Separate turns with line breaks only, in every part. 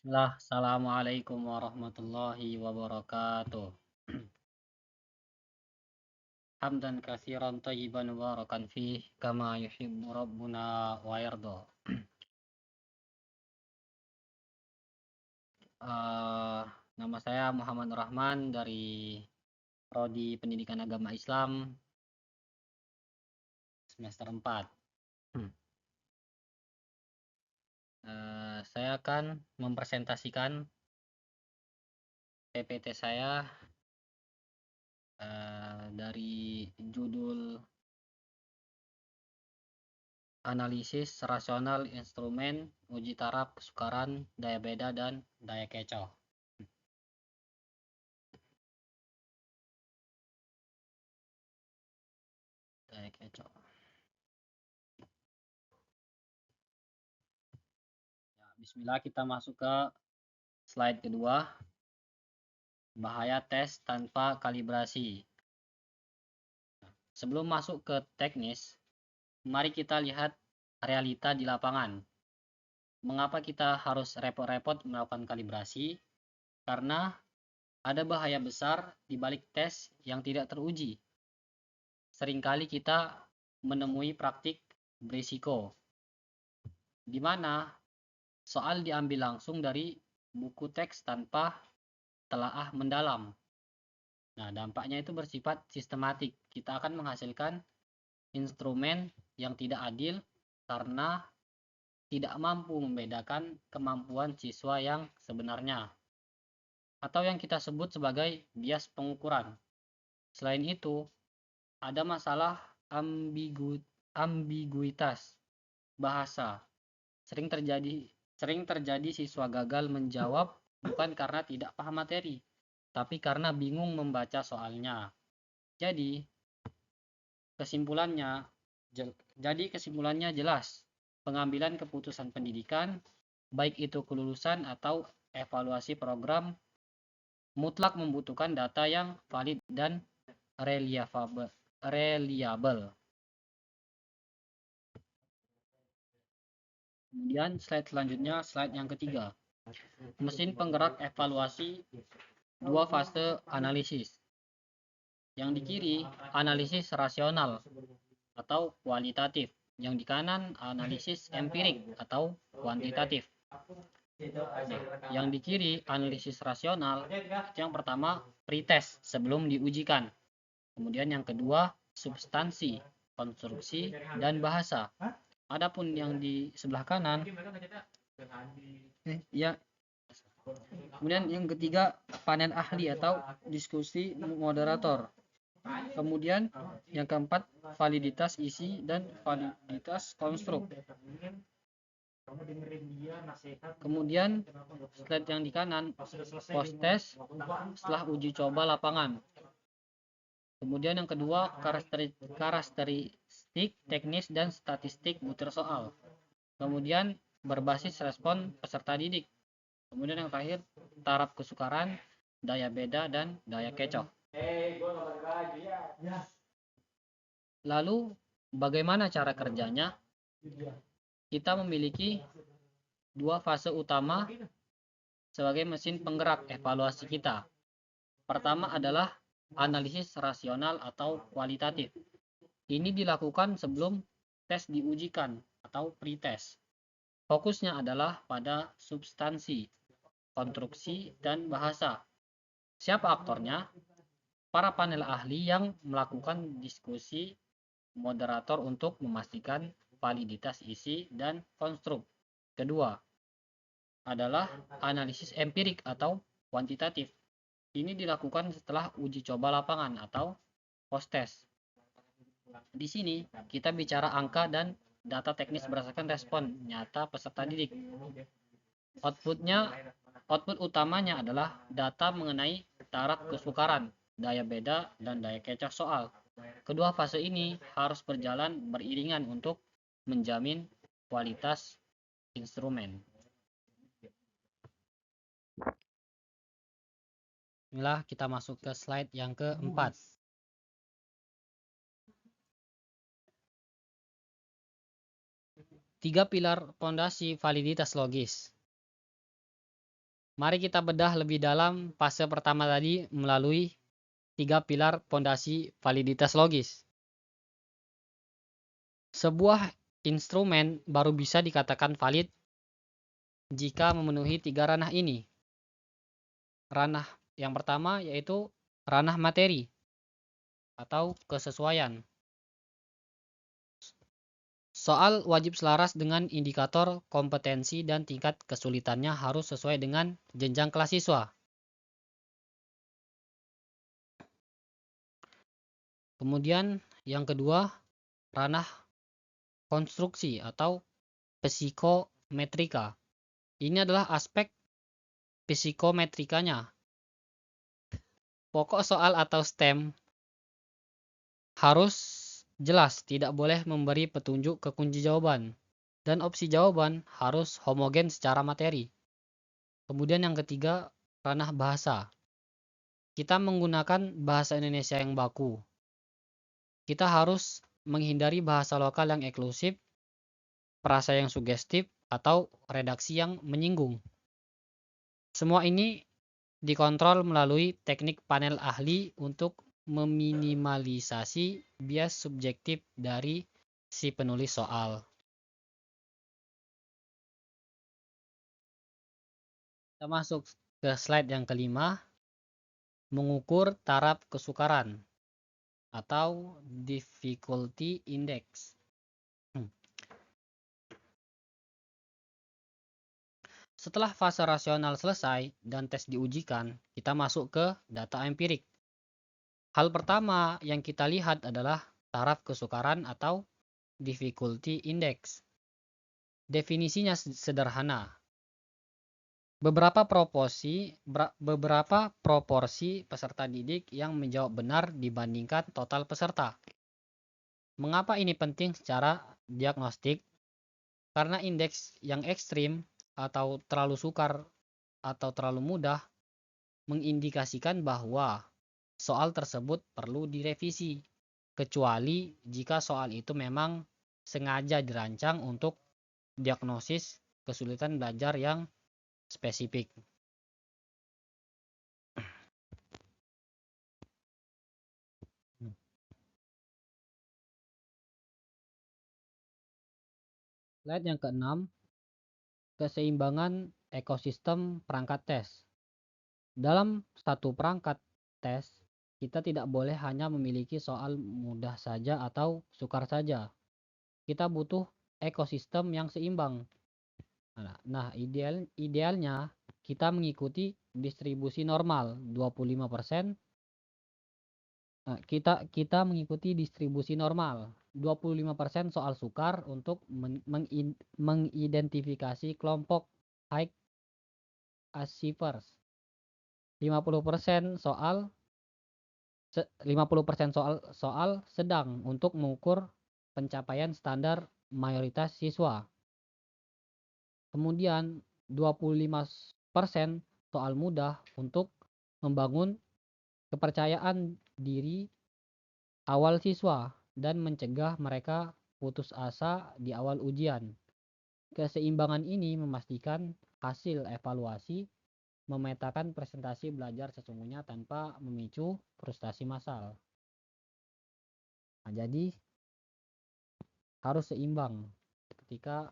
Bismillah, Assalamualaikum warahmatullahi wabarakatuh. Hamdan katsiran tayyiban mubarakan fih kama yuhibbu rabbuna wa yarda. Eh, Nama saya Muhammad Rahman dari Prodi Pendidikan Agama Islam semester 4. Saya akan mempresentasikan PPT saya dari judul Analisis Rasional Instrumen Uji Taraf Kesukaran, Daya Beda, dan Daya Kecoh. Daya Kecoh. Ya, Bismillah, kita masuk ke slide kedua. Bahaya tes tanpa kalibrasi. Sebelum masuk ke teknis, mari kita lihat realita di lapangan. Mengapa kita harus repot-repot melakukan kalibrasi? Karena ada bahaya besar di balik tes yang tidak teruji. Seringkali kita menemui praktik berisiko, di mana soal diambil langsung dari buku teks tanpa telaah mendalam. Nah, dampaknya itu bersifat sistematik. Kita akan menghasilkan instrumen yang tidak adil karena tidak mampu membedakan kemampuan siswa yang sebenarnya, atau yang kita sebut sebagai bias pengukuran. Selain itu, ada masalah ambiguitas bahasa. Sering terjadi siswa gagal menjawab bukan karena tidak paham materi, tapi karena bingung membaca soalnya. Jadi kesimpulannya jelas. Pengambilan keputusan pendidikan, baik itu kelulusan atau evaluasi program, mutlak membutuhkan data yang valid dan reliable. Kemudian slide selanjutnya, slide yang ketiga. Mesin penggerak evaluasi 2 fase analisis. Yang di kiri, analisis rasional atau kualitatif. Yang di kanan, analisis empirik atau kuantitatif. Nah, yang di kiri, analisis rasional, itu yang pertama, pretest sebelum diujikan. Kemudian yang kedua, substansi, konstruksi, dan bahasa. Adapun yang di sebelah kanan, ya. Kemudian yang ketiga, panel ahli atau diskusi moderator. Kemudian yang keempat, validitas isi dan validitas konstruk. Kemudian slide yang di kanan, post test setelah uji coba lapangan. Kemudian yang kedua, karakteristik teknis dan statistik butir soal. Kemudian berbasis respon peserta didik. Kemudian yang terakhir, taraf kesukaran, daya beda, dan daya kecoh. Lalu bagaimana cara kerjanya? Kita memiliki 2 fase utama sebagai mesin penggerak evaluasi kita. Pertama adalah analisis rasional atau kualitatif. Ini dilakukan sebelum tes diujikan atau pretest. Fokusnya adalah pada substansi, konstruksi, dan bahasa. Siapa aktornya? Para panel ahli yang melakukan diskusi moderator untuk memastikan validitas isi dan konstruk. Kedua adalah analisis empirik atau kuantitatif. Ini dilakukan setelah uji coba lapangan atau post test. Di sini kita bicara angka dan data teknis berdasarkan respon nyata peserta didik. Output utamanya adalah data mengenai taraf kesukaran, daya beda, dan daya kecoh soal. Kedua fase ini harus berjalan beriringan untuk menjamin kualitas instrumen. Inilah kita masuk ke slide yang keempat. Tiga pilar fondasi validitas logis. Mari kita bedah lebih dalam fase pertama tadi melalui 3 pilar pondasi validitas logis. Sebuah instrumen baru bisa dikatakan valid jika memenuhi 3 ranah ini. Ranah yang pertama yaitu ranah materi atau kesesuaian. Soal wajib selaras dengan indikator kompetensi dan tingkat kesulitannya harus sesuai dengan jenjang kelas siswa. Kemudian yang kedua, ranah konstruksi atau psikometrika. Ini adalah aspek psikometrikanya. Pokok soal atau STEM harus jelas, tidak boleh memberi petunjuk ke kunci jawaban. Dan opsi jawaban harus homogen secara materi. Kemudian yang ketiga, ranah bahasa. Kita menggunakan bahasa Indonesia yang baku. Kita harus menghindari bahasa lokal yang eksklusif, frasa yang sugestif, atau redaksi yang menyinggung. Semua ini dikontrol melalui teknik panel ahli untuk meminimalisasi bias subjektif dari si penulis soal. Kita masuk ke slide yang kelima, mengukur taraf kesukaran atau difficulty index. Setelah fase rasional selesai dan tes diujikan, kita masuk ke data empirik. Hal pertama yang kita lihat adalah taraf kesukaran atau difficulty index. Definisinya sederhana. Beberapa proporsi peserta didik yang menjawab benar dibandingkan total peserta. Mengapa ini penting secara diagnostik? Karena indeks yang ekstrim atau terlalu sukar atau terlalu mudah mengindikasikan bahwa soal tersebut perlu direvisi, kecuali jika soal itu memang sengaja dirancang untuk diagnosis kesulitan belajar yang spesifik. Slide yang keenam, keseimbangan ekosistem perangkat tes. Dalam satu perangkat tes, kita tidak boleh hanya memiliki soal mudah saja atau sukar saja. Kita butuh ekosistem yang seimbang. Nah, idealnya kita mengikuti distribusi normal 25%. Kita mengikuti distribusi normal 25% soal sukar untuk mengidentifikasi kelompok high achievers. 50% soal sedang untuk mengukur pencapaian standar mayoritas siswa. Kemudian 25% soal mudah untuk membangun kepercayaan diri awal siswa dan mencegah mereka putus asa di awal ujian. Keseimbangan ini memastikan hasil evaluasi memetakan presentasi belajar sesungguhnya tanpa memicu frustasi massal. Nah, jadi harus seimbang ketika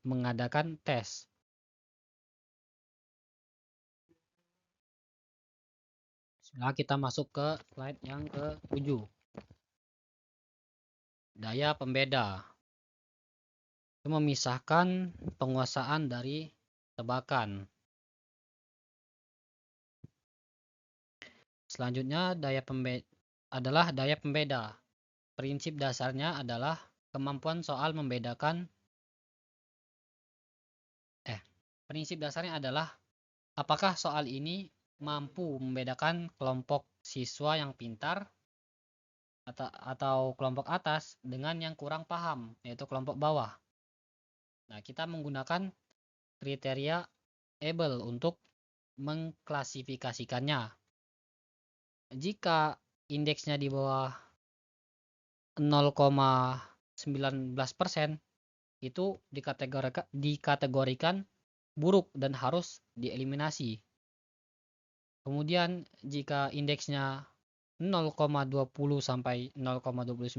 mengadakan tes. Setelah kita masuk ke slide yang ke-7. Daya pembeda. Itu memisahkan penguasaan dari tebakan. Selanjutnya adalah daya pembeda. Prinsip dasarnya adalah kemampuan soal membedakan prinsip dasarnya adalah apakah soal ini mampu membedakan kelompok siswa yang pintar atau kelompok atas dengan yang kurang paham, yaitu kelompok bawah. Nah, kita menggunakan kriteria ABLE untuk mengklasifikasikannya. Jika indeksnya di bawah 0,19%, itu dikategorikan buruk dan harus dieliminasi. Kemudian jika indeksnya 0,20 sampai 0,29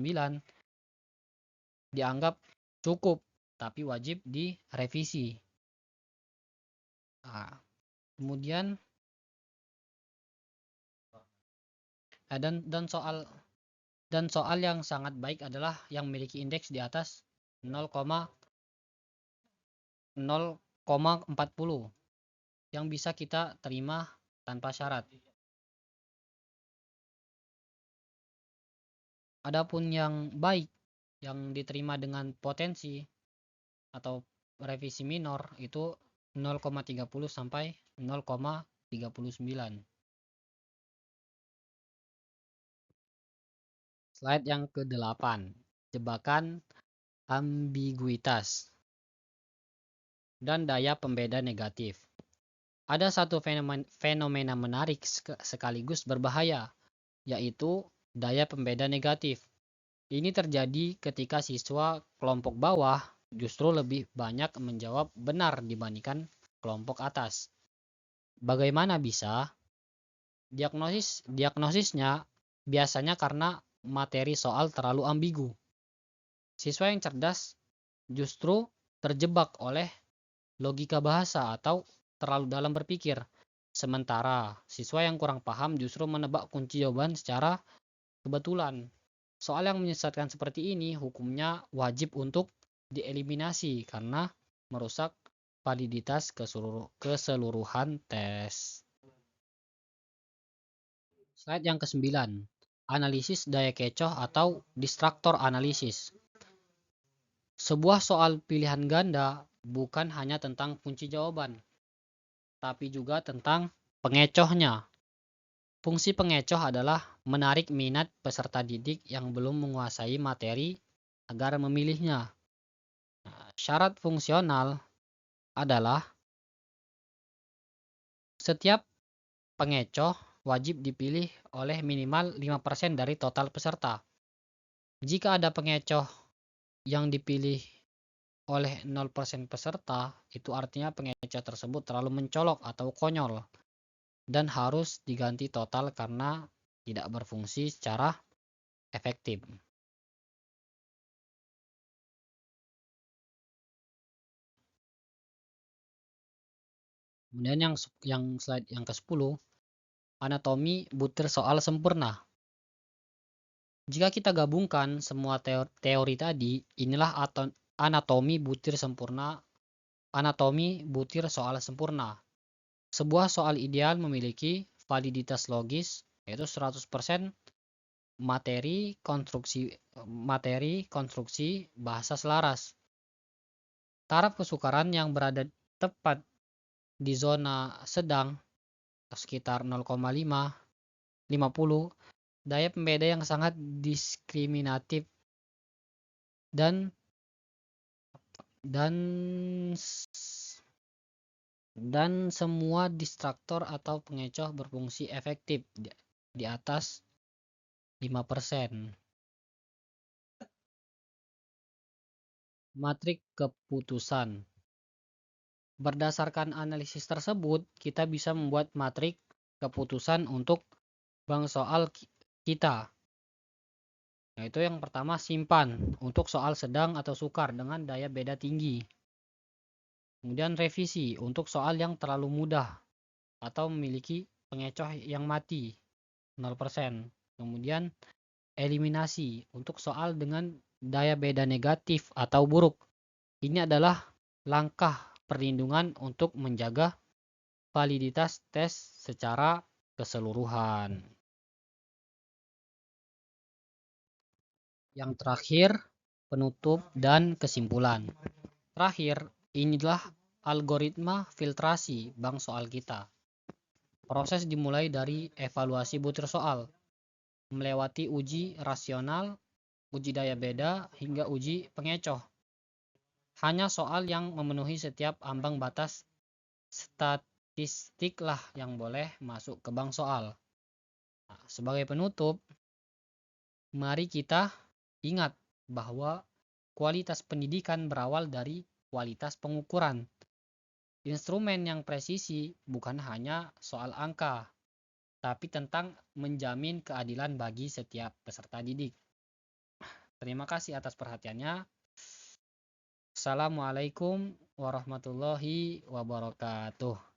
dianggap cukup, tapi wajib direvisi. Nah, kemudian dan soal yang sangat baik adalah yang memiliki indeks di atas 0,40 yang bisa kita terima tanpa syarat. Adapun yang baik yang diterima dengan potensi atau revisi minor itu 0,30 sampai 0,39. Slide yang ke-8, jebakan ambiguitas dan daya pembeda negatif. Ada satu fenomena menarik sekaligus berbahaya, yaitu daya pembeda negatif. Ini terjadi ketika siswa kelompok bawah justru lebih banyak menjawab benar dibandingkan kelompok atas. Bagaimana bisa? Diagnosisnya biasanya karena materi soal terlalu ambigu. Siswa yang cerdas justru terjebak oleh logika bahasa atau terlalu dalam berpikir. Sementara siswa yang kurang paham justru menebak kunci jawaban secara kebetulan. Soal yang menyesatkan seperti ini hukumnya wajib untuk dieliminasi karena merusak validitas keseluruhan tes. Slide yang ke-9, analisis daya kecoh atau distraktor analisis. Sebuah soal pilihan ganda bukan hanya tentang kunci jawaban, tapi juga tentang pengecohnya. Fungsi pengecoh adalah menarik minat peserta didik yang belum menguasai materi agar memilihnya. Syarat fungsional adalah setiap pengecoh wajib dipilih oleh minimal 5% dari total peserta. Jika ada pengecoh yang dipilih oleh 0% peserta, itu artinya pengecoh tersebut terlalu mencolok atau konyol dan harus diganti total karena tidak berfungsi secara efektif. Kemudian yang slide yang ke-10, anatomi butir soal sempurna. Jika kita gabungkan semua teori tadi, inilah anatomi butir soal sempurna. Sebuah soal ideal memiliki validitas logis yaitu 100% materi konstruksi bahasa selaras. Taraf kesukaran yang berada tepat di zona sedang sekitar 0,5, 50, daya pembeda yang sangat diskriminatif dan semua distraktor atau pengecoh berfungsi efektif di atas 5%. Matrik keputusan. Berdasarkan analisis tersebut, kita bisa membuat matrik keputusan untuk bank soal kita. Yaitu yang pertama simpan untuk soal sedang atau sukar dengan daya beda tinggi. Kemudian revisi untuk soal yang terlalu mudah atau memiliki pengecoh yang mati 0%. Kemudian eliminasi untuk soal dengan daya beda negatif atau buruk. Ini adalah langkah perlindungan untuk menjaga validitas tes secara keseluruhan. Yang terakhir, penutup dan kesimpulan. Terakhir, inilah algoritma filtrasi bank soal kita. Proses dimulai dari evaluasi butir soal, melewati uji rasional, uji daya beda, hingga uji pengecoh. Hanya soal yang memenuhi setiap ambang batas statistiklah yang boleh masuk ke bank soal. Nah, sebagai penutup, mari kita ingat bahwa kualitas pendidikan berawal dari kualitas pengukuran. Instrumen yang presisi bukan hanya soal angka, tapi tentang menjamin keadilan bagi setiap peserta didik. Terima kasih atas perhatiannya. Assalamualaikum warahmatullahi wabarakatuh.